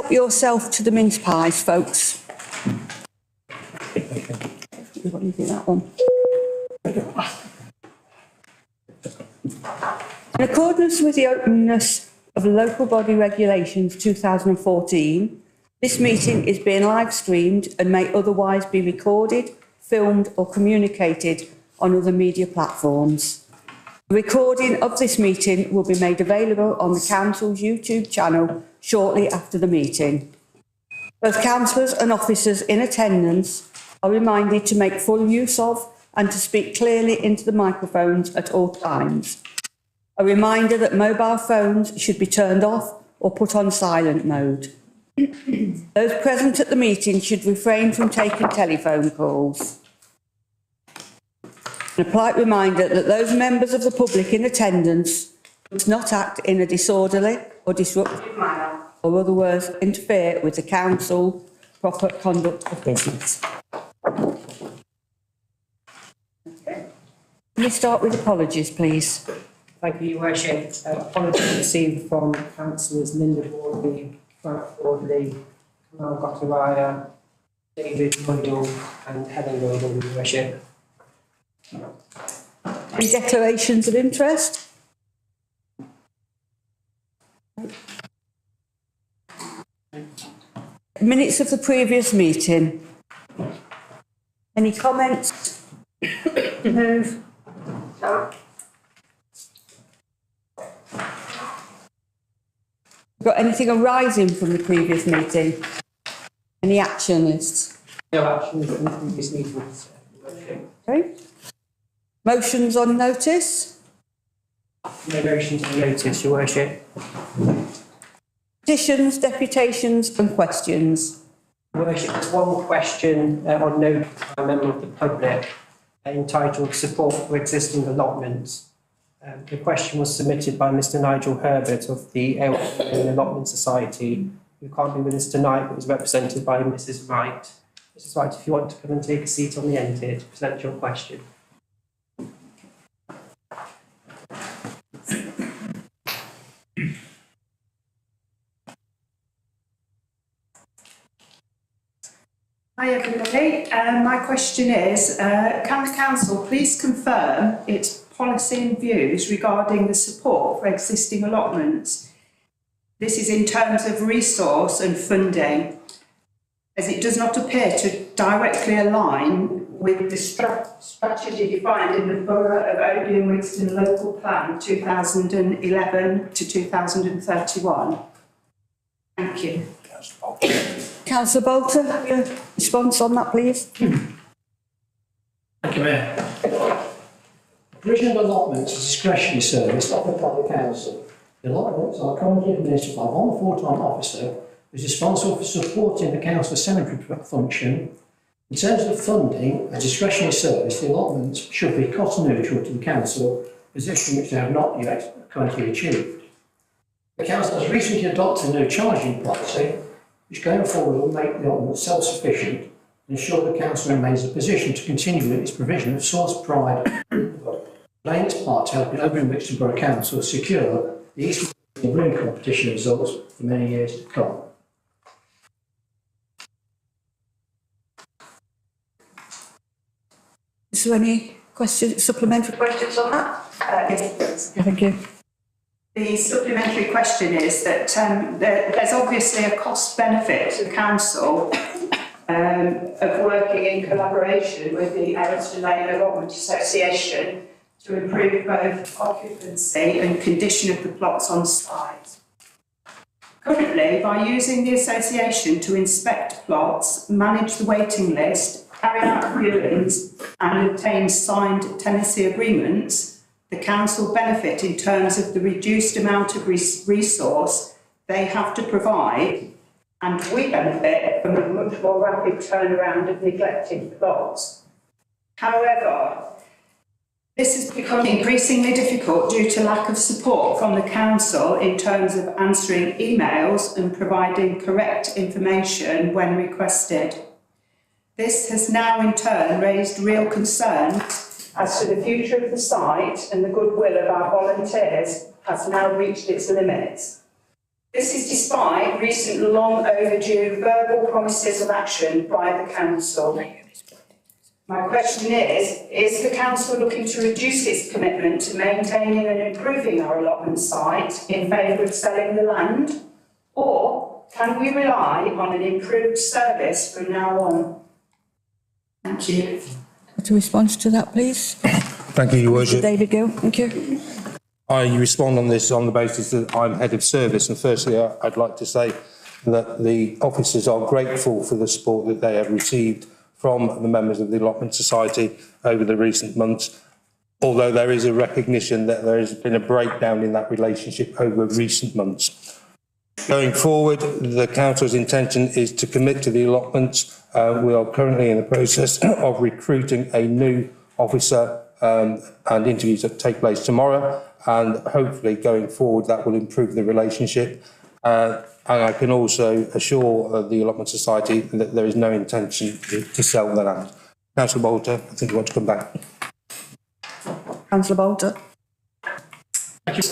help yourself to the mince pies, folks. What do you think that one? In accordance with the openness of Local Body Regulations 2014, this meeting is being live streamed and may otherwise be recorded, filmed or communicated on other media platforms. A recording of this meeting will be made available on the Council's YouTube channel shortly after the meeting. Both councillors and officers in attendance are reminded to make full use of and to speak clearly into the microphones at all times. A reminder that mobile phones should be turned off or put on silent mode. Those present at the meeting should refrain from taking telephone calls. And a polite reminder that those members of the public in attendance must not act in a disorderly or disruptive manner or otherwise interfere with the council's proper conduct of business. Can we start with apologies, please? Thank you, Your Worship. Apologies received from Councillors Linda Bordley, Frank Bordley, Kamal Gottaraya, David Mundell and Helen Mundell, Your Worship. Any declarations of interest? Minutes of the previous meeting. Any comments? Move. No. Got anything arising from the previous meeting? Any action lists? No action from the previous meetings. Okay. Motions on notice? No motions on notice, Your Worship. Petitions, deputations and questions. Your Worship, there's one question on notice by a member of the public entitled Support for Existing Allotments. The question was submitted by Mr. Nigel Herbert of the Aylwyn Allotment Society, who can't be with us tonight but is represented by Mrs. Wright. Mrs. Wright, if you want to come and take a seat on the end here to present your question. Hi everybody, my question is, can the Council please confirm its policy and views regarding the support for existing allotments? This is in terms of resource and funding, as it does not appear to directly align with the strategy defined in the Borough of Oakley and Wigston Local Plan 2011 to 2031. Thank you. Councillor Bolter, your response on that, please. Thank you, Mayor. Provision of allotments is a discretionary service offered by the council. The allotments are currently administered by one full-time officer who is responsible for supporting the council's cemetery function. In terms of funding a discretionary service, the allotments should be cost neutral to the council, a position which they have not yet currently achieved. The council has recently adopted a new charging policy, which going forward will make the allotment self-sufficient and ensure the council remains in a position to continue its provision of source pride, playing its part to helping Oakley and Wigston Borough Council secure the East Broom competition results for many years to come. Is there any questions, supplementary questions on that? Yes. Thank you. The supplementary question is that there's obviously a cost benefit to the council of working in collaboration with the Ayleston Lane Allotment Association to improve both occupancy and condition of the plots on site. Currently, by using the association to inspect plots, manage the waiting list, carry out viewings and obtain signed tenancy agreements, the council benefit in terms of the reduced amount of resource they have to provide, and we benefit from a much more rapid turnaround of neglected plots. However, this has become increasingly difficult due to lack of support from the council in terms of answering emails and providing correct information when requested. This has now in turn raised real concerns as to the future of the site, and the goodwill of our volunteers has now reached its limits. This is despite recent long overdue verbal promises of action by the council. My question is the council looking to reduce its commitment to maintaining and improving our allotment site in favour of selling the land? Or can we rely on an improved service from now on? Thank you. To respond to that, please. Thank you, Your Worship. David Gill, thank you. I respond on this on the basis that I'm head of service, and firstly, I'd like to say that the officers are grateful for the support that they have received from the members of the Allotment Society over the recent months, although there is a recognition that there has been a breakdown in that relationship over recent months. Going forward, the council's intention is to commit to the allotments. We are currently in the process of recruiting a new officer, and interviews that take place tomorrow, and hopefully going forward that will improve the relationship. And I can also assure the Allotment Society that there is no intention to sell the land. Councillor Bolter, I think you want to come back. Councillor Bolter. Thank you.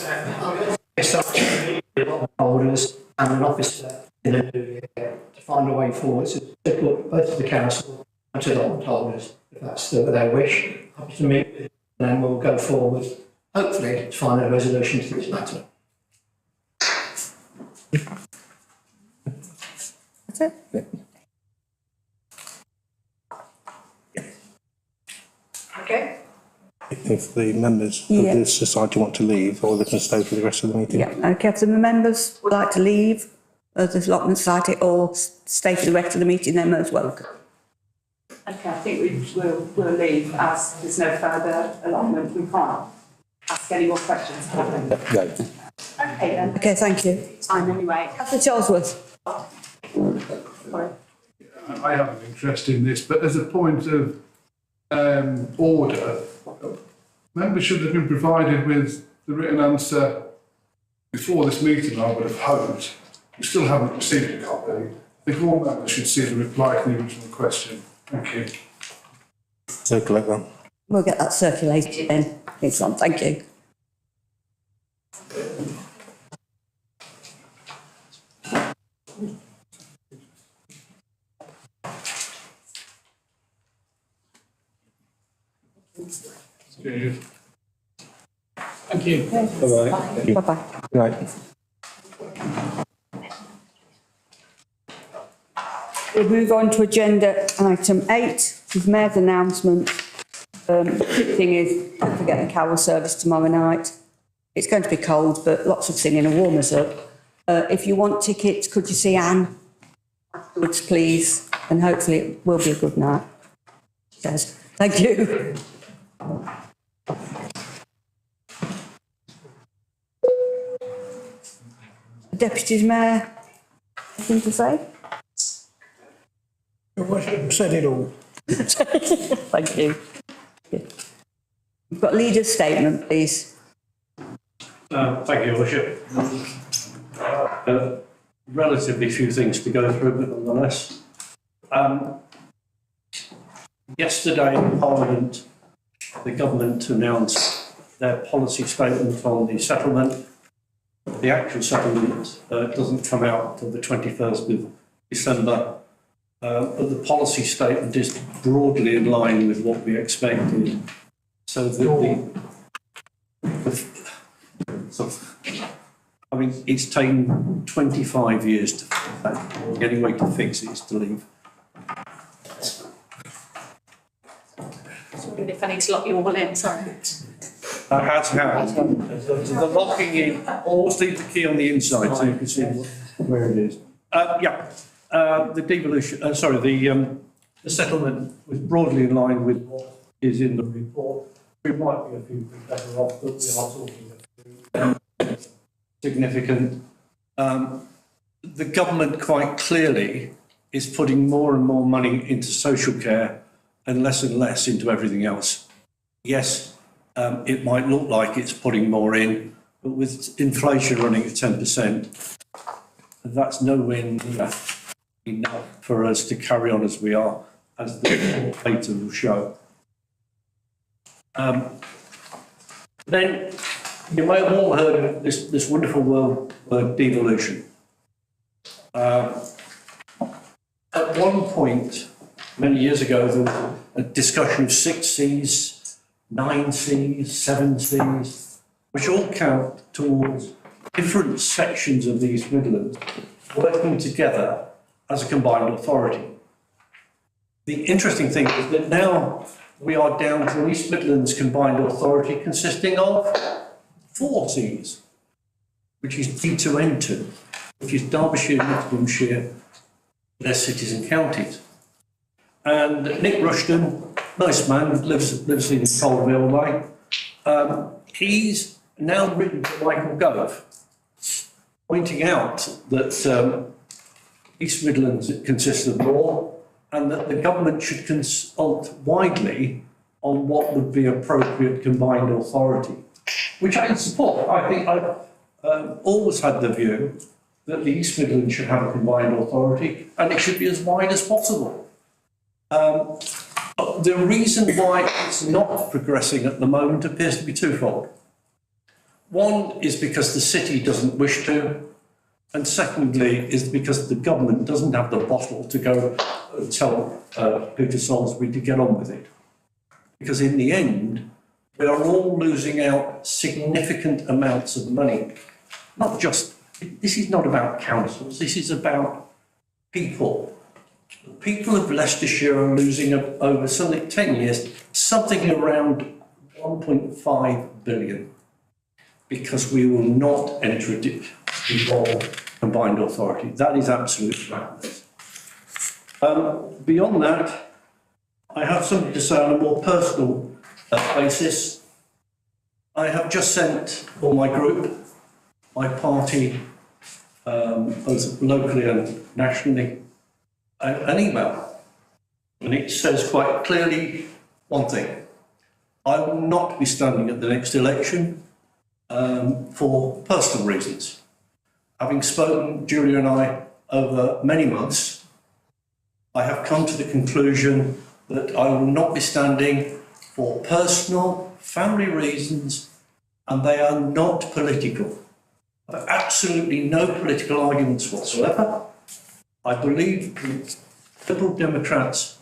Holders and an officer in the new year to find a way forward to support both to the council and to the allotment holders, if that's their wish. Happy to meet with them, and then we'll go forward, hopefully, to find a resolution to this matter. That's it? Okay. If the members Yeah. of the society want to leave, or they can stay for the rest of the meeting. Yeah, okay, if the members would like to leave the Allotment Society or stay for the rest of the meeting, they're most welcome. Okay, I think we'll leave as there's no further allotment. We can't ask any more questions. Can we? No. Okay then. Okay, thank you. Time anyway. Councillor Charlesworth. Sorry. I have an interest in this, but as a point of order, members should have been provided with the written answer before this meeting, I would have hoped. We still haven't received a copy. I think all members should see the reply to the original question. Thank you. Circulate them. We'll get that circulated then. It's on, thank you. Thank you. Bye-bye. Bye-bye. Good night. We'll move on to agenda item 8, which is Mayor's announcement. The thing is, don't forget the carol service tomorrow night. It's going to be cold, but lots of singing will warm us up. If you want tickets, could you see Anne afterwards, please? And hopefully it will be a good night. She says, thank you. Deputy Mayor, anything to say? Your Worship said it all. Thank you. We've got leader's statement, please. Thank you, Your Worship. Relatively few things to go through, but nonetheless. Yesterday in Parliament, the government announced their policy statement on the settlement. The actual settlement doesn't come out until the 21st of December, but the policy statement is broadly in line with what we expected. So I mean, it's taken 25 years to fix that. The only way to fix it is to leave. Sorry if I need to lock you all in, sorry. That has happened. The locking in, always leave the key on the inside so you can see where it is. The devolution, the settlement was broadly in line with what is in the report. We might be a few bit better off, but we are talking significant. The government quite clearly is putting more and more money into social care and less into everything else. Yes, it might look like it's putting more in, but with inflation running at 10%, that's nowhere near enough for us to carry on as we are, as the report later will show. Then you may have all heard of this wonderful word devolution. At one point, many years ago, there was a discussion of 6 Cs, 9 Cs, 7 Cs, which all count towards different sections of the East Midlands working together as a combined authority. The interesting thing is that now we are down to an East Midlands combined authority consisting of 4 Cs, which is D2N2, which is Derbyshire, Nottinghamshire, their cities and counties. And Nick Rushton, nice man, lives in Colville Way. He's now written to Michael Gove, pointing out that East Midlands consists of more, and that the government should consult widely on what would be appropriate combined authority, which I can support. I think I've always had the view that the East Midlands should have a combined authority, and it should be as wide as possible. The reason why it's not progressing at the moment appears to be twofold. One is because the city doesn't wish to, and secondly is because the government doesn't have the bottle to go and tell Peter Salisbury to get on with it. Because in the end, we are all losing out significant amounts of money. Not just, this is not about councils, this is about people. The people of Leicestershire are losing over something 10 years, something around 1.5 billion, because we will not enter a combined authority. That is absolutely madness. Beyond that, I have something to say on a more personal basis. I have just sent all my group, my party, both locally and nationally, an email. And it says quite clearly one thing: I will not be standing at the next election for personal reasons. Having spoken, Julia and I, over many months, I have come to the conclusion that I will not be standing for personal, family reasons, and they are not political. I have absolutely no political arguments whatsoever. I believe that Liberal Democrats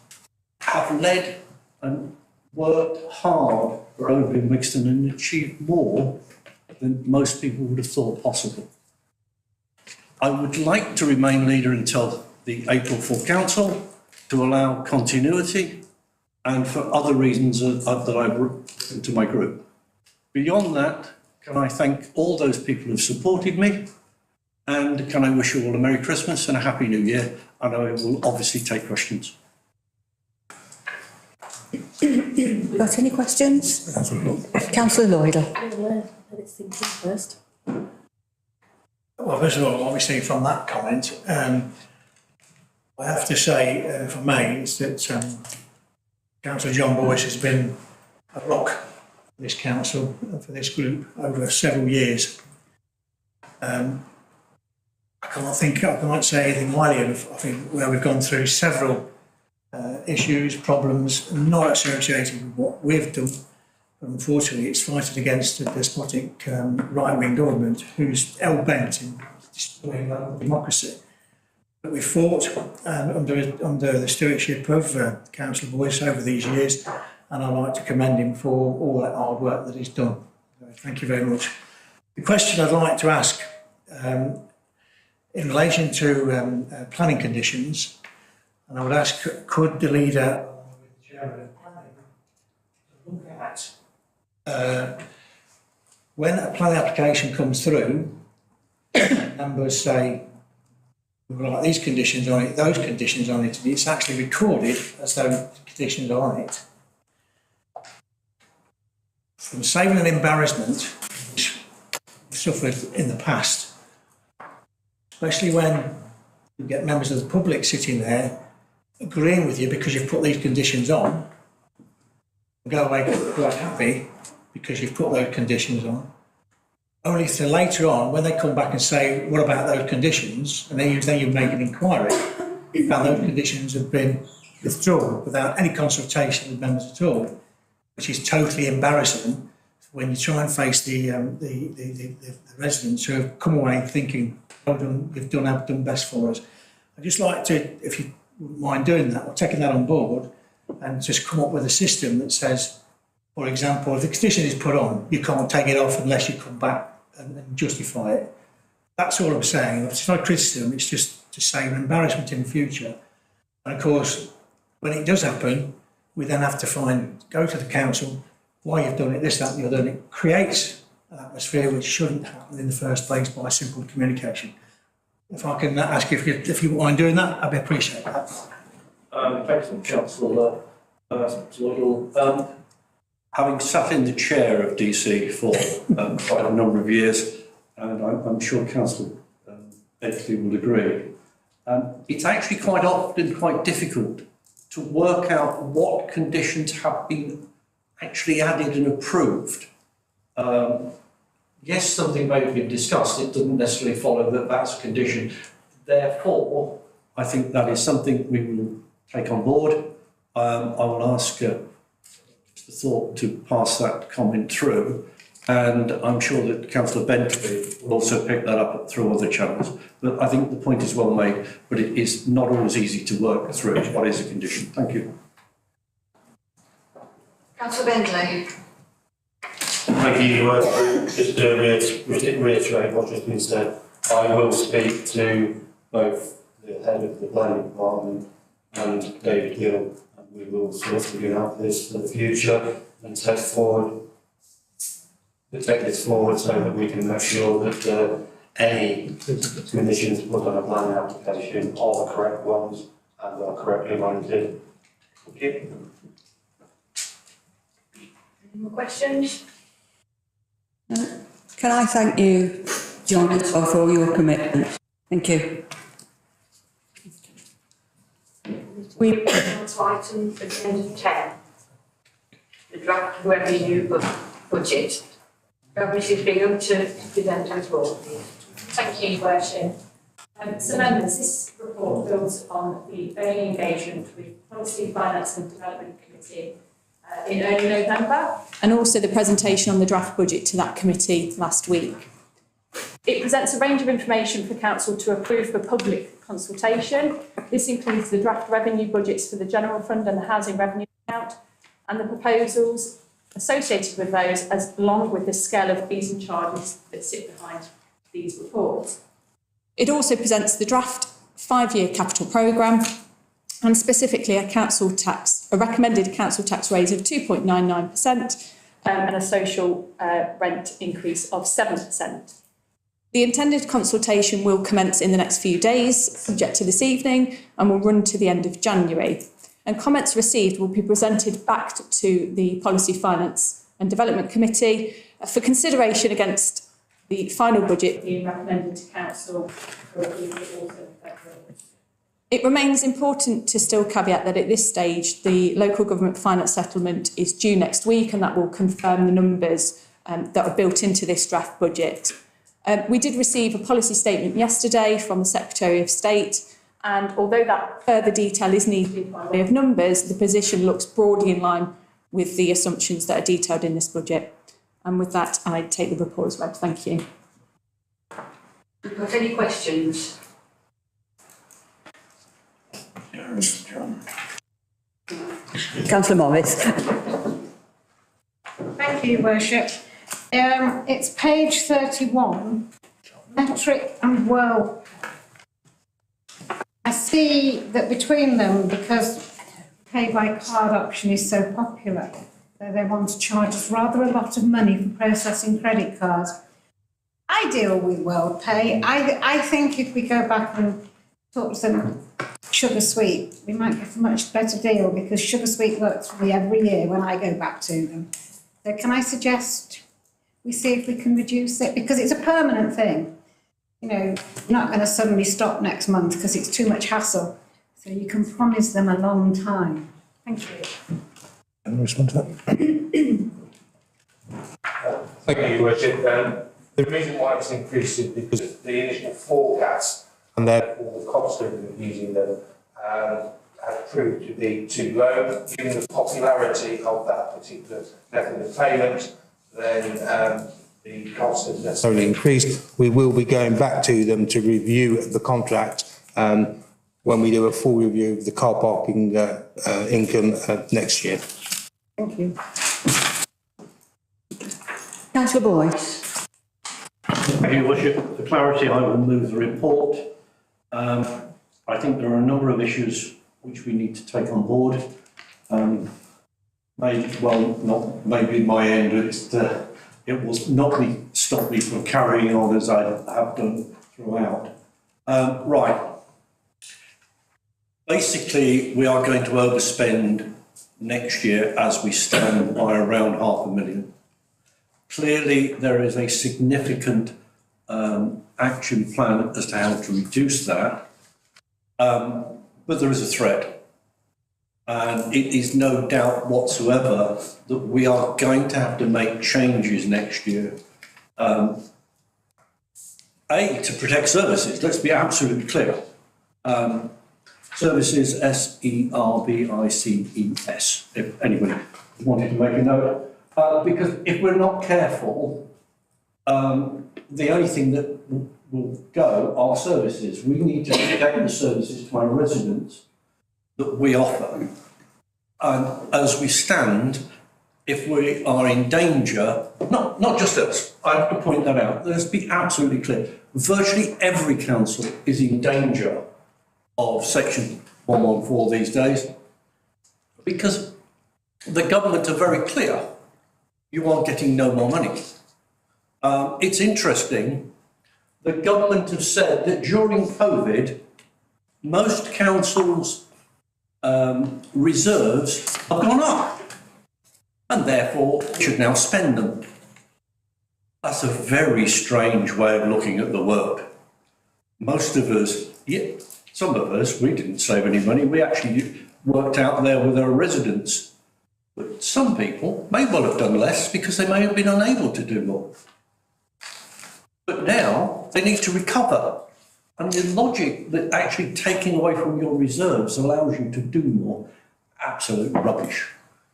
have led and worked hard for Overley Wixton and achieved more than most people would have thought possible. I would like to remain leader until the April 4 Council to allow continuity and for other reasons that I've written to my group. Beyond that, can I thank all those people who've supported me, and can I wish you all a Merry Christmas and a Happy New Year, and I will obviously take questions. Got any questions? Councillor Lloyd. Well, first of all, obviously from that comment, I have to say, for me, is that Councillor John Boyce has been a rock for this council, for this group, over several years. I can't say anything highly of, I think, where we've gone through several issues, problems, not associated with what we've done. But unfortunately, it's fighting against a despotic right-wing government who's hell-bent in destroying local democracy. But we fought under the stewardship of Councillor Boyce over these years, and I'd like to commend him for all that hard work that he's done. Thank you very much. The question I'd like to ask, in relation to planning conditions, and I would ask, could the leader look at when a planning application comes through, members say, we've got these conditions on it, those conditions on it, and it's actually recorded as though the conditions are on it. From saving an embarrassment which we've suffered in the past, especially when you get members of the public sitting there agreeing with you because you've put these conditions on, go away quite happy because you've put those conditions on, only to later on, when they come back and say, what about those conditions? And then you make an inquiry, you found those conditions have been withdrawn without any consultation with members at all, which is totally embarrassing when you try and face the residents who have come away thinking well done, have done best for us. I'd just like to, if you wouldn't mind doing that, or taking that on board, and just come up with a system that says, for example, if the condition is put on, you can't take it off unless you come back and justify it. That's all I'm saying. It's not criticism, it's just to say an embarrassment in the future. And of course, when it does happen, we then have to go to the council, why you've done it, this, that and the other, and it creates an atmosphere which shouldn't happen in the first place by simple communication. If I can ask you if you mind doing that, I'd appreciate that. Thanks, Councillor Lloydell. Having sat in the chair of DC for quite a number of years, and I'm sure Councillor Bentley will agree, it's actually quite often quite difficult to work out what conditions have been actually added and approved. Yes, something may have been discussed, it doesn't necessarily follow that that's a condition. Therefore, I think that is something we will take on board. I will ask the thought to pass that comment through, and I'm sure that Councillor Bentley will also pick that up through other channels. But I think the point is well made, but it is not always easy to work through what is a condition. Thank you. Councillor Bentley. Thank you. Just to reiterate what has been said, I will speak to both the head of the planning department and David Gill, and we will sort something out this for the future and take this forward so that we can make sure that any conditions put on a planning application are the correct ones and are correctly monitored. Thank you. Any more questions? Can I thank you, John, as well, for all your commitment? Thank you. We move on to item agenda 10, the draft revenue budget. Mrs. Bingham to present as well, please. Thank you, Worship. So members, this report builds on the early engagement with Policy, Finance and Development Committee in early November, and also the presentation on the draft budget to that committee last week. It presents a range of information for Council to approve for public consultation. This includes the draft revenue budgets for the General Fund and the Housing Revenue Account, and the proposals associated with those, along with the scale of fees and charges that sit behind these reports. It also presents the draft 5-year capital programme, and specifically a recommended council tax rate of 2.99% and a social rent increase of 7%. The intended consultation will commence in the next few days, subject to this evening, and will run to the end of January. And comments received will be presented back to the Policy, Finance and Development Committee for consideration against the final budget being recommended to Council for approval. It remains important to still caveat that at this stage, the local government finance settlement is due next week, and that will confirm the numbers that are built into this draft budget. We did receive a policy statement yesterday from the Secretary of State, and although that further detail is needed by way of numbers, the position looks broadly in line with the assumptions that are detailed in this budget. And with that, I take the report as read. Thank you. Got any questions? Councillor Morris. Thank you, Worship. It's page 31, metric and world. I see that between them, because pay by card option is so popular, they want to charge us rather a lot of money for processing credit cards. I deal with WorldPay. I think if we go back and talk to them, Sugar Sweet, we might get a much better deal, because Sugar Sweet works for me every year when I go back to them. So can I suggest we see if we can reduce it, because it's a permanent thing. You know, you're not going to suddenly stop next month because it's too much hassle. So you can promise them a long time. Thank you. Can I respond to that? Thank you, Your Worship. The reason why it's increased is because of the initial forecast and therefore the cost of using them has proved to be too low. Given the popularity of that particular method of payment, then the cost has necessarily increased. We will be going back to them to review the contract when we do a full review of the car parking income next year. Thank you. Councillor Boyce. Thank you, Your Worship. For clarity, I will move the report. I think there are a number of issues which we need to take on board. Maybe my end, it will not stop me from carrying on as I have done throughout. Right. Basically, we are going to overspend next year as we stand by around £500,000. Clearly, there is a significant action plan as to how to reduce that, but there is a threat. And it is no doubt whatsoever that we are going to have to make changes next year. To protect services, let's be absolutely clear. Services, SERVICES, if anybody wanted to make a note. Because if we're not careful, the only thing that will go are services. We need to get the services to our residents that we offer. And as we stand, if we are in danger, not just us, I have to point that out, let's be absolutely clear. Virtually every council is in danger of Section 114 these days because the government are very clear. You are getting no more money. It's interesting, the government have said that during COVID, most councils' reserves have gone up and therefore should now spend them. That's a very strange way of looking at the world. Most of us, some of us, we didn't save any money. We actually worked out there with our residents. But some people may well have done less because they may have been unable to do more. But now they need to recover. And the logic that actually taking away from your reserves allows you to do more, absolute rubbish.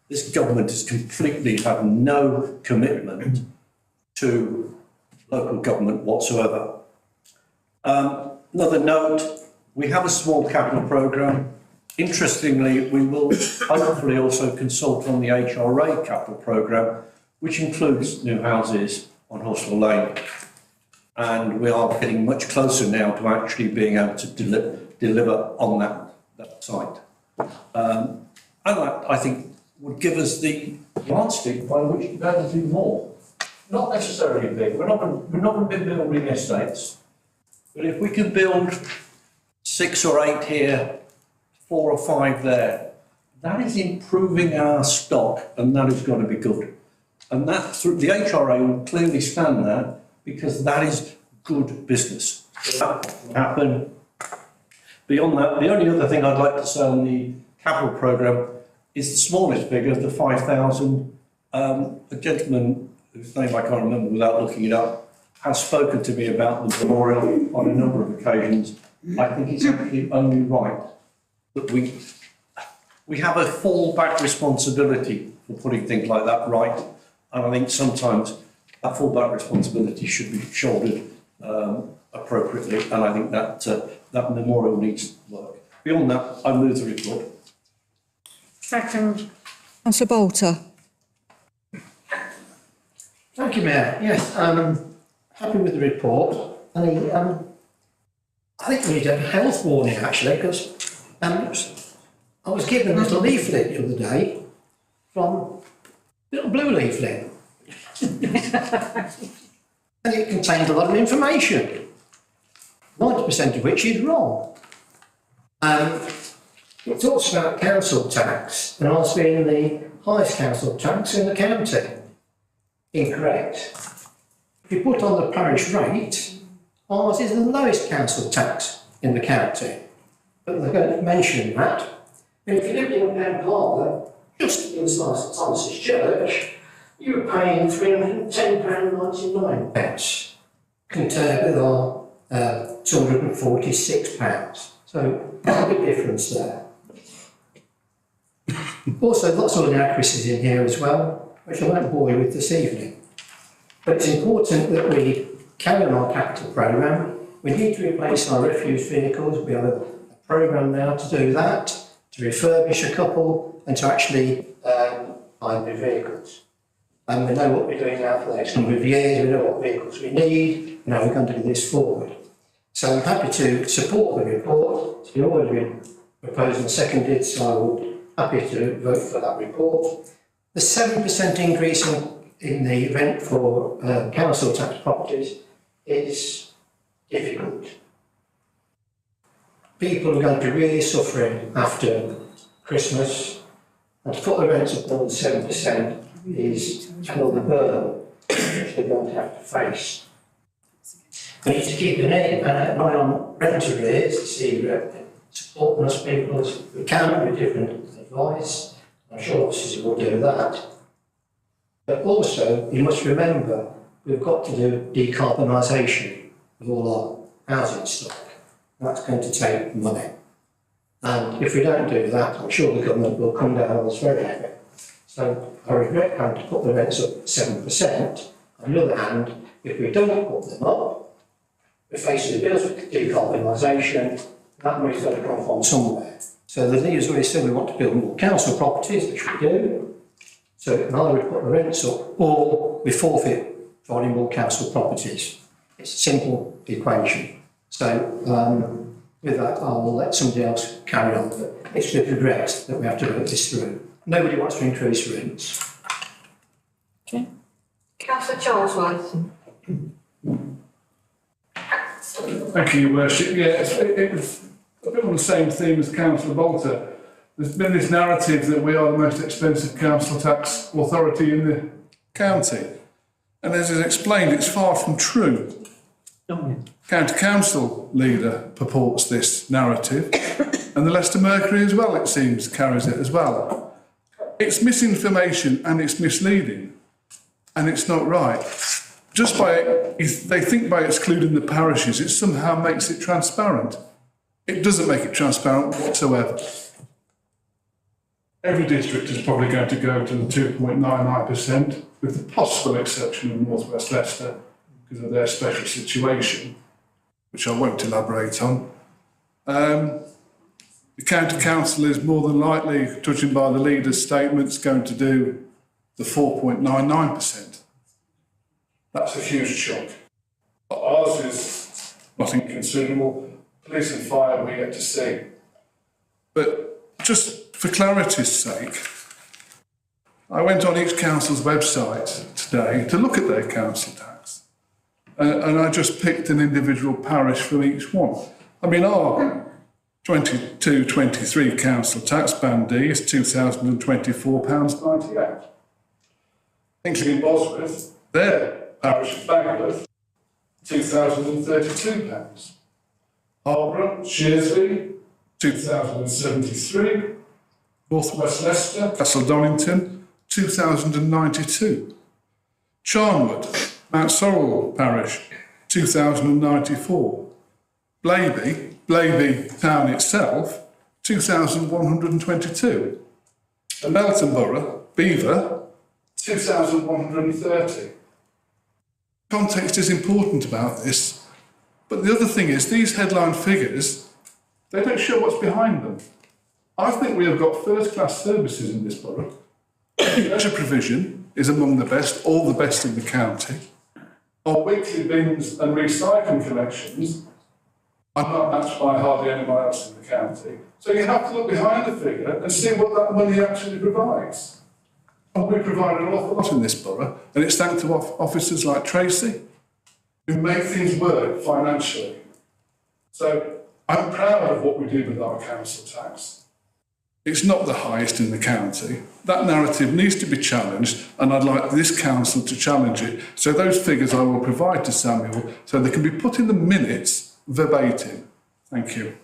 This government has completely had no commitment to local government whatsoever. Another note, we have a small capital programme. Interestingly, we will hopefully also consult on the HRA capital programme, which includes new houses on Horsell Lane. And we are getting much closer now to actually being able to deliver on that site. And that, I think, would give us the yardstick by which to be able to do more. Not necessarily big. We're not going to be building estates. But if we can build 6 or 8 here, 4 or 5 there, that is improving our stock, and that is going to be good. And that, through the HRA will clearly stand that, because that is good business. That will happen. Beyond that, the only other thing I'd like to say on the capital programme is the smallest figure, the 5,000. A gentleman whose name I can't remember without looking it up has spoken to me about the memorial on a number of occasions. I think it's actually only right that we have a fallback responsibility for putting things like that right. And I think sometimes that fallback responsibility should be shouldered appropriately. And I think that that memorial needs work. Beyond that, I move the report. Second. Councillor Bolter. Thank you, Mayor. Yes, happy with the report. And I think we need a health warning actually, because I was given a little leaflet the other day from little blue leaflet. And it contained a lot of information, 90% of which is wrong. It talks about council tax and us being the highest council tax in the county. Incorrect. If you put on the parish rate, ours is the lowest council tax in the county. But they're going to mention that. And if you lived in Penn Harbour, just inside St Thomas's Church, you were paying £310.99 compared with our £246. So there's a big difference there. Also, lots of inaccuracies in here as well, which I won't bore you with this evening. But it's important that we carry on our capital programme. We need to replace our refuse vehicles. We have a programme now to do that, to refurbish a couple and to actually buy new vehicles. And we know what we're doing now for the next number of years. We know what vehicles we need. Now we're going to do this forward. So I'm happy to support the report. It's already been proposed and seconded, so I'm happy to vote for that report. The 7% increase in the rent for council tax properties is difficult. People are going to be really suffering after Christmas, and to put the rents up more than 7% is another burden which they're going to have to face. We need to keep an eye on rent arrears to see supporting us people as we can with different advice. I'm sure officers will do that. But also, you must remember, we've got to do decarbonisation of all our housing stock. That's going to take money. And if we don't do that, I'm sure the government will come down on us very heavy. So I regret having to put the rents up 7%. On the other hand, if we don't put them up, we're facing the bills with decarbonisation. That money's got to come from somewhere. So the leaders already said we want to build more council properties, which we do. So either we put the rents up or we forfeit for any more council properties. It's a simple equation. So with that, I will let somebody else carry on. But it's with regret that we have to work this through. Nobody wants to increase rents. Okay. Councillor Charlesworth. Thank you, Your Worship. Yeah, it was a bit on the same theme as Councillor Bolter. There's been this narrative that we are the most expensive council tax authority in the county. And as is explained, it's far from true. County Council leader purports this narrative, and the Leicester Mercury as well, it seems, carries it as well. It's misinformation and it's misleading, and it's not right. Just they think by excluding the parishes, it somehow makes it transparent. It doesn't make it transparent whatsoever. Every district is probably going to go to the 2.99%, with the possible exception of North West Leicester, because of their special situation, which I won't elaborate on. The County Council is more than likely, judging by the leader's statements, going to do the 4.99%. That's a huge chunk. Ours is not inconsiderable. Police and fire we get to see. But just for clarity's sake, I went on each council's website today to look at their council tax. And I just picked an individual parish from each one. I mean, our 22-23 council tax bandee is £2,024.98. Thinking in Bosworth, their parish of Bagworth, £2,032. Harborough, Shearsley, £2,073. North West Leicester, Castle Donington, £2,092. Charnwood, Mount Sorrel Parish, £2,094. Blaby town itself, £2,122. And Melton Borough, Beaver, £2,130. Context is important about this, but the other thing is these headline figures, they don't show what's behind them. I think we have got first-class services in this borough. Leisure provision is among the best, all the best in the county. Our weekly bins and recycling collections are not matched by hardly anyone else in the county. So you have to look behind the figure and see what that money actually provides. And we provide an awful lot in this borough, and it's thanks to officers like Tracy who make things work financially. So I'm proud of what we do with our council tax. It's not the highest in the county. That narrative needs to be challenged, and I'd like this council to challenge it. So those figures I will provide to Samuel so they can be put in the minutes verbatim. Thank you.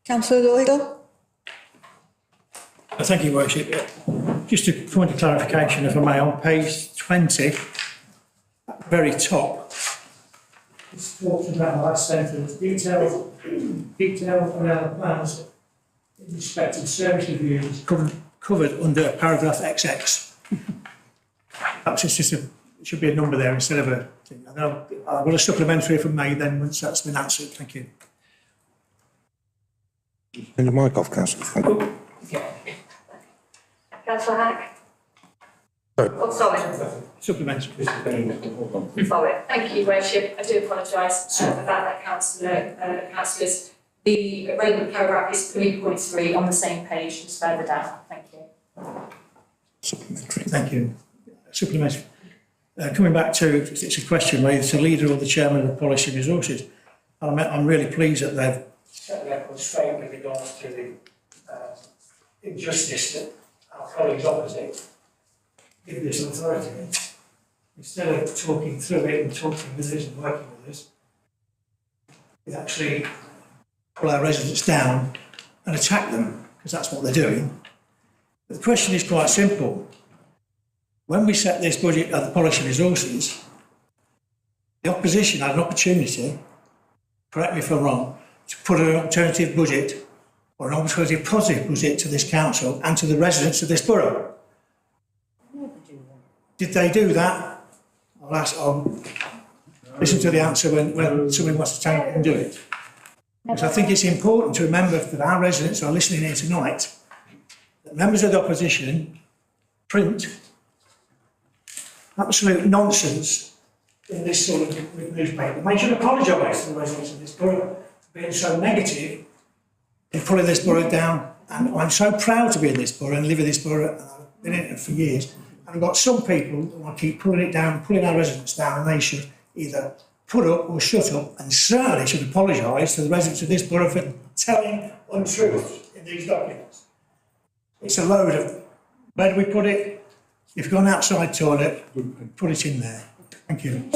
Councillor Doyle? Thank you, Worship. Just a point of clarification, if I may, on page 20, very top, it's talked about the last sentence, detailed plans in respect of service reviews covered under paragraph XX. Perhaps it's just it should be a number there instead of a thing. And I've got a supplementary from May then once that's been answered. Thank you. Turn your mic off, Councillor. Thank you. Councillor Hack? Sorry. Oh, sorry. Supplementary. Sorry. Thank you, Worship. I do apologise about that, councillors. The relevant paragraph is 3.3 on the same page, just further down. Thank you. Supplementary. Thank you. Supplementary. Coming back to, it's a question whether it's a leader or the chairman of policy and resources. I'm really pleased that they've set the record straight with regards to the injustice that our colleagues opposite give this authority. Instead of talking through it and talking with us and working with us, we actually pull our residents down and attack them, because that's what they're doing. But the question is quite simple. When we set this budget of the policy and resources, the opposition had an opportunity, correct me if I'm wrong, to put an alternative budget or an alternative positive budget to this council and to the residents of this borough. Did they do that? I'll listen to the answer when somebody wants to take it and do it. Because I think it's important to remember that our residents are listening here tonight, that members of the opposition print absolute nonsense in this sort of newspaper. They should apologise to the residents of this borough for being so negative in pulling this borough down. And I'm so proud to be in this borough and live in this borough, and I've been in it for years. And I've got some people who want to keep pulling it down, pulling our residents down, and they should either put up or shut up, and certainly should apologise to the residents of this borough for telling untruth in these documents. It's a load of, where do we put it? If you've got an outside toilet, put it in there. Thank you.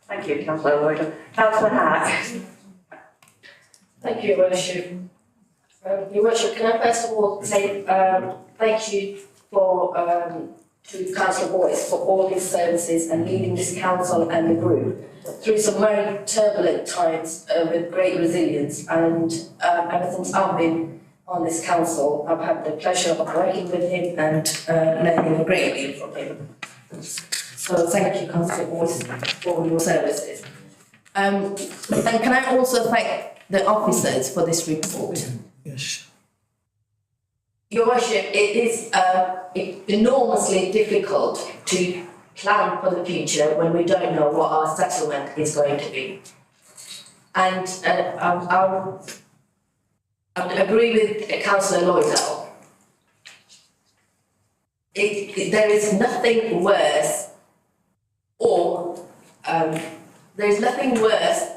Thank you, Councillor Lloyd. Councillor Hack? Thank you, Your Worship. Your Worship, can I first of all say thank you to Councillor Boyce for all his services and leading this council and the group through some very turbulent times with great resilience. And ever since I've been on this council, I've had the pleasure of working with him and learning a great deal from him. So thank you, Councillor Boyce, for all your services. And can I also thank the officers for this report? Yes. Your Worship, it is enormously difficult to plan for the future when we don't know what our settlement is going to be. And I agree with Councillor Lloydell. There is nothing worse, or there is nothing worse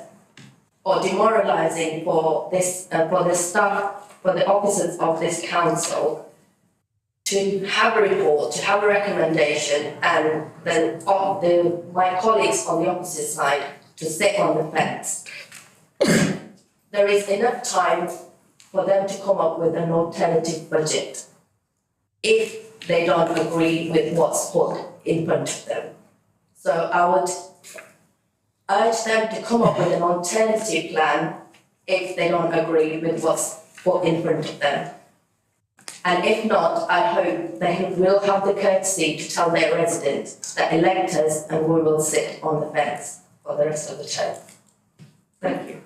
or demoralising for this for the staff, for the officers of this council, to have a report, to have a recommendation, and then my colleagues on the opposite side to sit on the fence. There is enough time for them to come up with an alternative budget if they don't agree with what's put in front of them. So I would urge them to come up with an alternative plan if they don't agree with what's put in front of them. And if not, I hope they will have the courtesy to tell their residents that elect us and we will sit on the fence for the rest of the term. Thank you.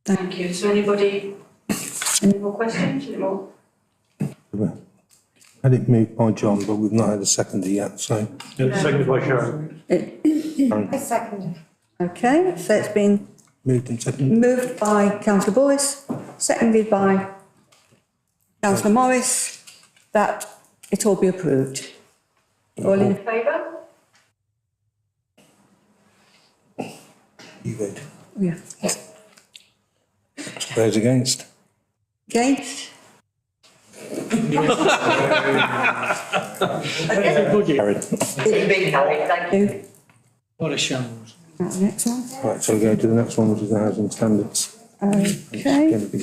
Thank you. So anybody, any more questions? Any more? Had it moved by John, but we've not had a seconder yet, so. Seconded by Sharon. I second. Okay, so it's been Moved and seconded. moved by Councillor Boyce, seconded by Councillor Morris, that it all be approved. All in Favour? You vote. Yeah. Those against? Against? Carried. It's been carried, thank you. What a shambles. Right, next one. Right, so we go to the next one, which is the housing standards. Okay. It's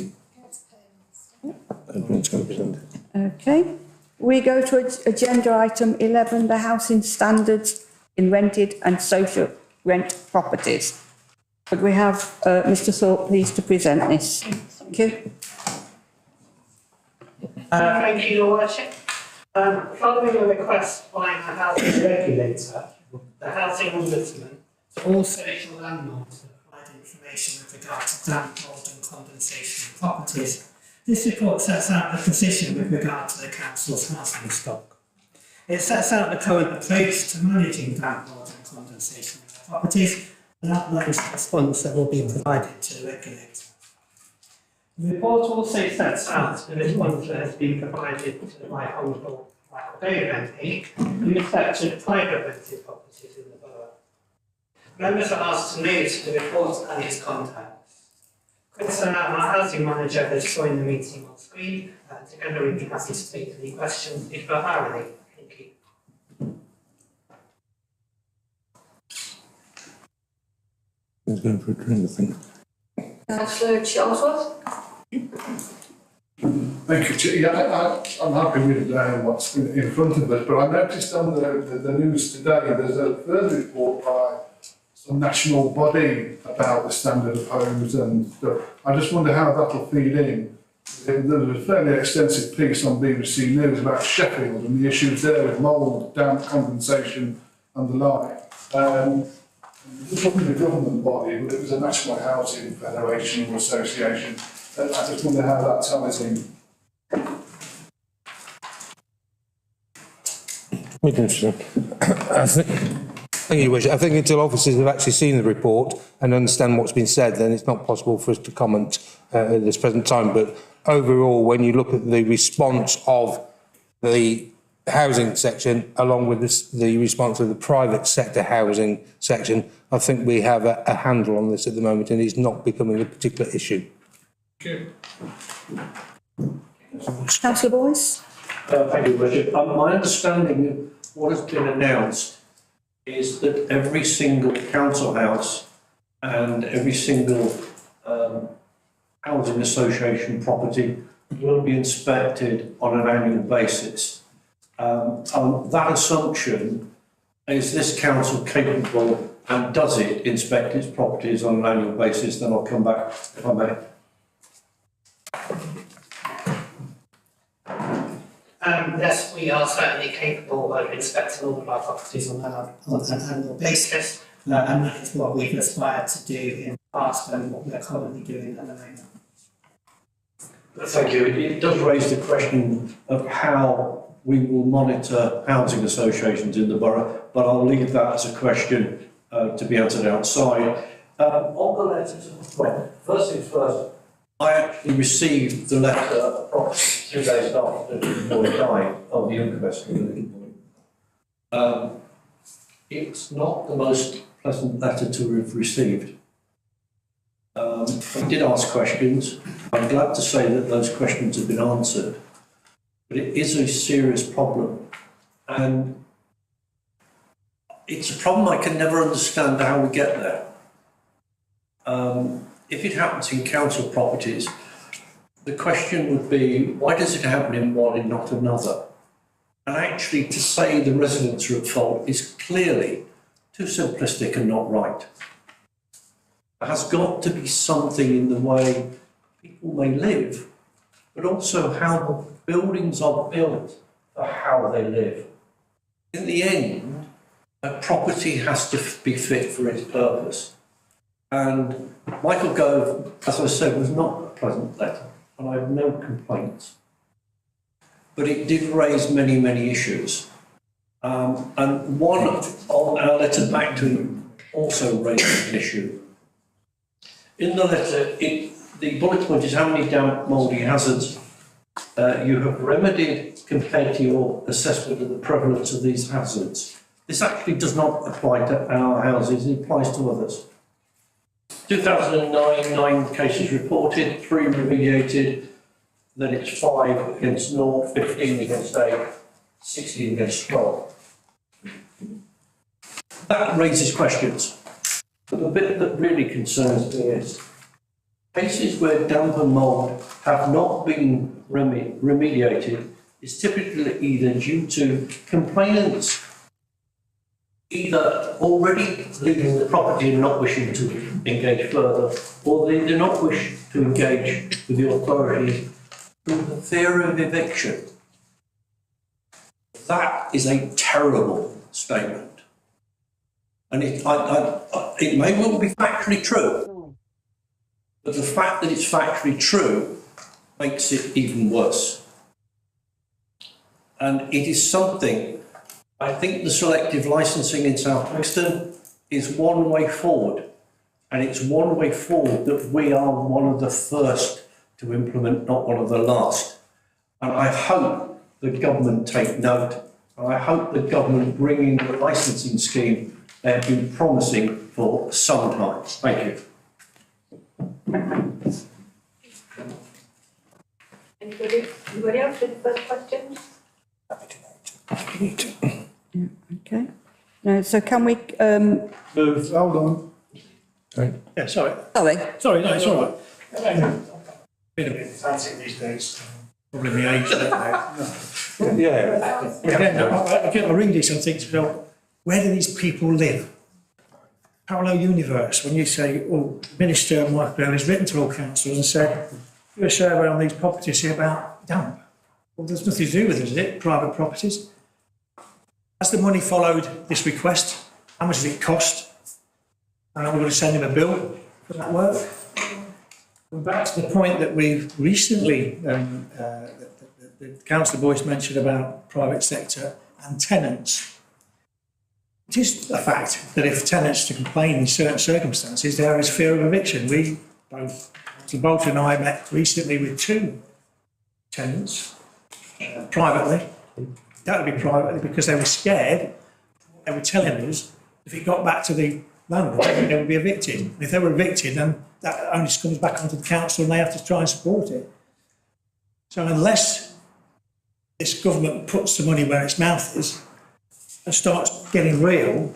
going to be presented. Okay. We go to agenda item 11, the housing standards in rented and social rent properties. Could we have Mr. Thorpe please to present this? Thank you. Thank you, Your Worship. Following a request by the housing regulator, the housing ombudsman, to all social landlords to provide information with regard to damp, mould and condensation in properties. This report sets out the position with regard to the council's housing stock. It sets out the current approach to managing damp, mould and condensation in their properties and outlines the response that will be provided to the regulator. The report also sets out the response that has been provided by Honourable Michael David MP in respect to private rented properties in the borough. Members are asked to note the report and its contents. Chris, our housing manager, has joined the meeting on screen. Together we'd be happy to take any questions if there are any. Thank you. Who's going for a drink, I think? Councillor Charlesworth? Thank you, Chair. Yeah, I'm happy with what's in front of us, but I noticed on the news today there's a further report by some national body about the standard of homes and stuff. I just wonder how that'll feed in. There was a fairly extensive piece on BBC News about Sheffield and the issues there with mould, damp, condensation and the like. It wasn't a government body, but it was a National Housing Federation or Association. I just wonder how that ties in. I think until officers have actually seen the report and understand what's been said, then it's not possible for us to comment at this present time. But overall, when you look at the response of the housing section along with the response of the private sector housing section, I think we have a handle on this at the moment and it's not becoming a particular issue. Thank you. Councillor Boyce? Thank you, Richard. My understanding of what has been announced is that every single council house and every single housing association property will be inspected on an annual basis. That assumption, is this council capable and does it inspect its properties on an annual basis? Then I'll come back if I may. Yes, we are certainly capable of inspecting all of our properties on an annual basis, and that is what we've aspired to do in the past and what we're currently doing at the moment. Thank you. It does raise the question of how we will monitor housing associations in the borough, but I'll leave that as a question to be answered outside. On the letters, well, first things first, I actually received the letter approximately 2 days after the boy died of the inquest of the little boy. It's not the most pleasant letter to have received. I did ask questions. I'm glad to say that those questions have been answered, but it is a serious problem, and it's a problem I can never understand how we get there. If it happens in council properties, the question would be, why does it happen in one and not another? And actually, to say the residents are at fault is clearly too simplistic and not right. There has got to be something in the way people may live, but also how the buildings are built for how they live. In the end, a property has to be fit for its purpose. And Michael Gove, as I said, was not a pleasant letter, and I have no complaints. But it did raise many, many issues. And one on our letter back to him also raised an issue. In the letter, the bullet point is how many damp, mouldy hazards you have remedied compared to your assessment of the prevalence of these hazards. This actually does not apply to our houses, it applies to others. 2009, 9 cases reported, 3 remediated, then it's 5 against North, 15 against 8, 16 against 12. That raises questions. But the bit that really concerns me is cases where damp and mould have not been remediated is typically either due to complainants either already leaving the property and not wishing to engage further, or they do not wish to engage with the authorities through the fear of eviction. That is a terrible statement. And it may well be factually true, but the fact that it's factually true makes it even worse. And it is something, I think the selective licensing in South Brixton is one way forward. And it's one way forward that we are one of the first to implement, not one of the last. And I hope the government take note. And I hope the government bring in the licensing scheme they've been promising for some time. Thank you. Anybody else with further questions? Okay. No, so can we, Move, hold on. Yeah, sorry. Sorry, no, it's all right. Been a bit fancy these days. Probably my age, don't know. Yeah. I read this and think, well, where do these people live? Parallel universe, when you say, oh, Minister Michael Bell has written to all councils and said, do a survey on these properties, see about damp. Well, there's nothing to do with it, is it? Private properties. Has the money followed this request? How much does it cost? And are we going to send him a bill for that work? And back to the point that we've recently, the Councillor Boyce mentioned about private sector and tenants. It is a fact that if tenants to complain in certain circumstances, there is fear of eviction. We both, Councillor Bolton and I met recently with 2 tenants privately. That would be privately because they were scared. They were telling us if it got back to the landlord, they would be evicted. And if they were evicted, then that only comes back onto the council and they have to try and support it. So unless this government puts the money where its mouth is and starts getting real,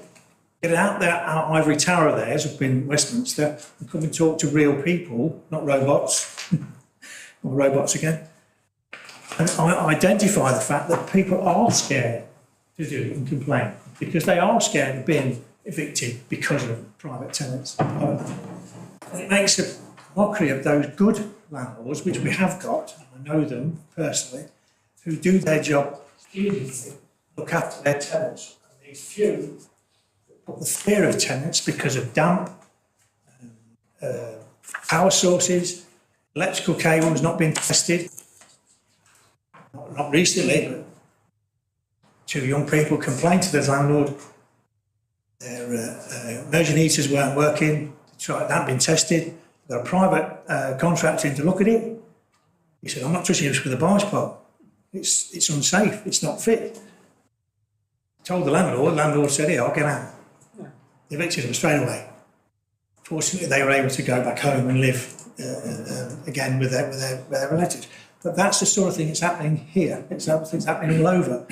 get out there, our ivory tower of theirs up in Westminster and come and talk to real people, not robots, or robots again, and identify the fact that people are scared to do it and complain because they are scared of being evicted because of private tenants. And it makes a mockery of those good landlords, which we have got, I know them personally, who do their job beautifully, look after their tenants. And these few put the fear of tenants because of damp, power sources, electrical cables not being tested. Not recently, but 2 young people complained to the landlord their immersion heaters weren't working, they hadn't been tested. Got a private contractor in to look at it. He said, I'm not touching this with a barge pole. It's unsafe, it's not fit. Told the landlord said, here, I'll get out. They evicted them straight away. Fortunately, they were able to go back home and live again with their relatives. But that's the sort of thing that's happening here. It's happening all over.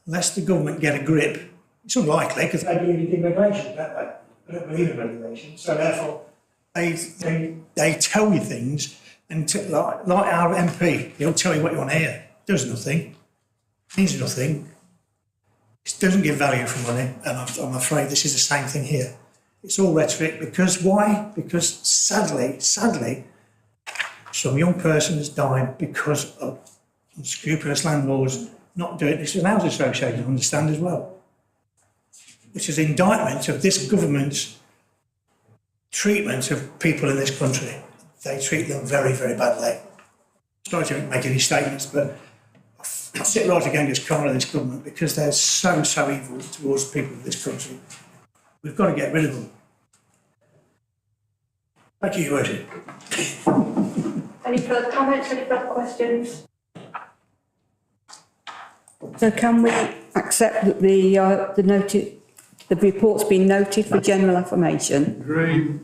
Unless the government get a grip, it's unlikely because they believe in regulation, don't they? They don't believe in regulation. So therefore, they tell you things, and like our MP, he'll tell you what you want to hear. Does nothing, means nothing. It doesn't give value for money, and I'm afraid this is the same thing here. It's all rhetoric because why? Because sadly, some young person has died because of unscrupulous landlords not doing this. An housing association, understand as well. Which is indictment of this government's treatment of people in this country. They treat them very, very badly. Sorry to make any statements, but I sit right against corner of this government because they're so evil towards people of this country. We've got to get rid of them. Thank you, Your Worship. Any further comments, any further questions? so can we accept that the report's been noted for general affirmation? Agreed.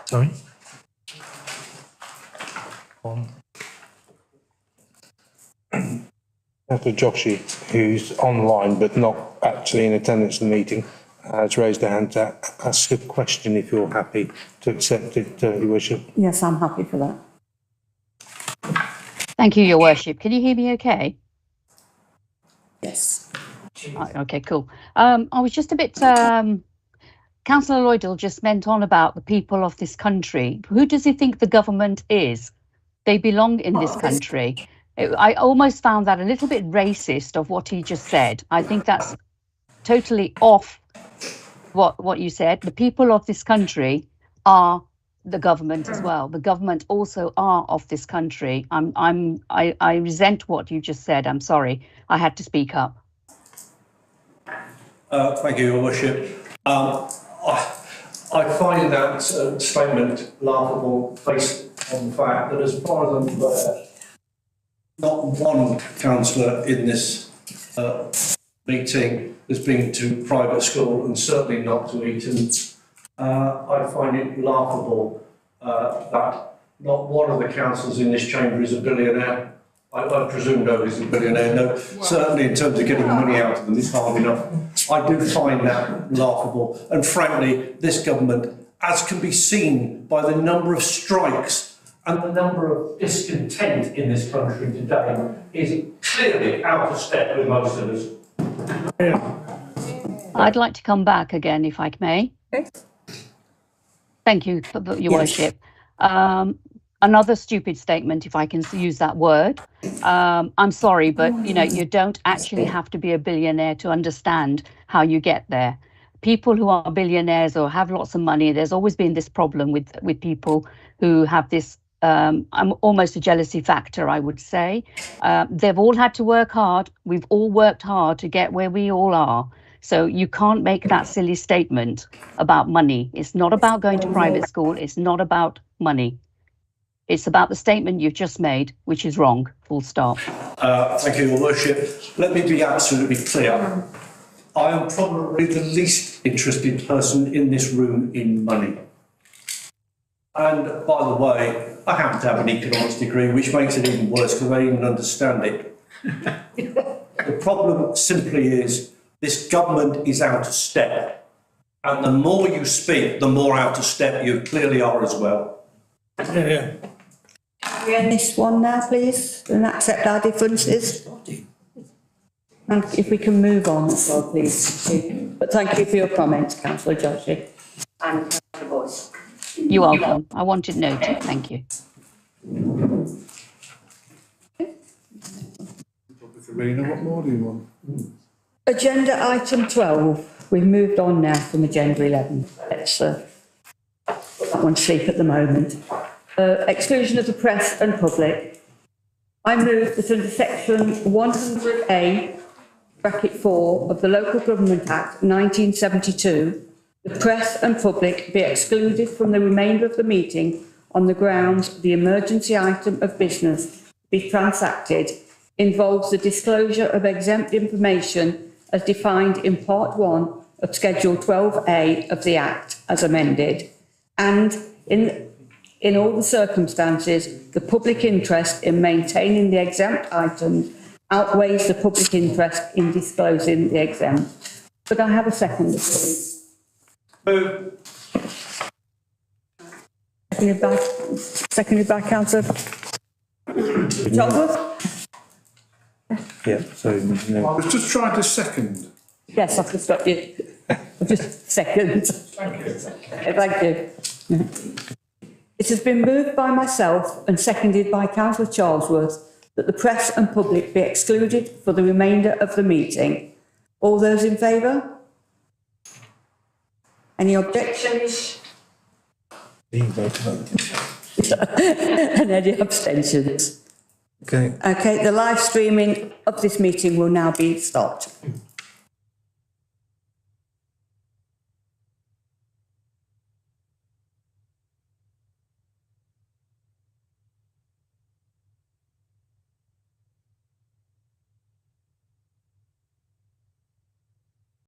Sorry? Dr. Joshi, who's online but not actually in attendance of the meeting, has raised a hand to ask a question if you're happy to accept it, Your Worship. Yes, I'm happy for that. Thank you, Your Worship. Can you hear me okay? Yes. Okay, cool. I was just a bit Councillor Lloydell just went on about the people of this country. Who does he think the government is? They belong in this country. I almost found that a little bit racist of what he just said. I think that's totally off what you said. The people of this country are the government as well. The government also are of this country. I resent what you just said. I'm sorry. I had to speak up. Thank you, Your Worship. I find that statement laughable based on the fact that, as far as I'm aware, not one councillor in this meeting has been to private school, and certainly not to Eton. I find it laughable that not one of the councillors in this chamber is a billionaire. I presume nobody's a billionaire. No, certainly in terms of getting money out of them, it's hard enough. I do find that laughable. And frankly, this government, as can be seen by the number of strikes and the number of discontent in this country today, is clearly out of step with most of us. I'd like to come back again, if I may. Okay. Thank you, Your Worship. Another stupid statement, if I can use that word. I'm sorry, but you don't actually have to be a billionaire to understand how you get there. People who are billionaires or have lots of money, there's always been this problem with people who have this almost a jealousy factor, I would say. They've all had to work hard. We've all worked hard to get where we all are. So you can't make that silly statement about money. It's not about going to private school. It's not about money. It's about the statement you've just made, which is wrong, full stop. Thank you, Your Worship. Let me be absolutely clear. I am probably the least interested person in this room in money. And by the way, I happen to have an economics degree, which makes it even worse because I even understand it. The problem simply is this government is out of step. And the more you speak, the more out of step you clearly are as well. Yeah. Can we end this one now, please, and accept our differences? And if we can move on as well, please. But thank you for your comments, Councillor Joshi. And Councillor Boyce. You're welcome. I wanted noted. Thank you. Karina, what more do you want? Agenda item 12. We've moved on now from agenda 11. Let's put that one to sleep at the moment. Exclusion of the press and public. I move that under section 100A, bracket 4 of the Local Government Act 1972, the press and public be excluded from the remainder of the meeting on the grounds the emergency item of business to be transacted involves the disclosure of exempt information as defined in Part 1 of Schedule 12A of the Act as amended, and in all the circumstances, the public interest in maintaining the exempt items outweighs the public interest in disclosing the exempt. Could I have a second, please? Seconded by Councillor Charlesworth? Yeah, so I was just trying to second. Yes, I've just got you. I've just second. Thank you. Thank you. It has been moved by myself and seconded by Councillor Charlesworth that the press and public be excluded for the remainder of the meeting. All those in favour? Any objections? And any abstentions? Okay. Okay, the live streaming of this meeting will now be stopped.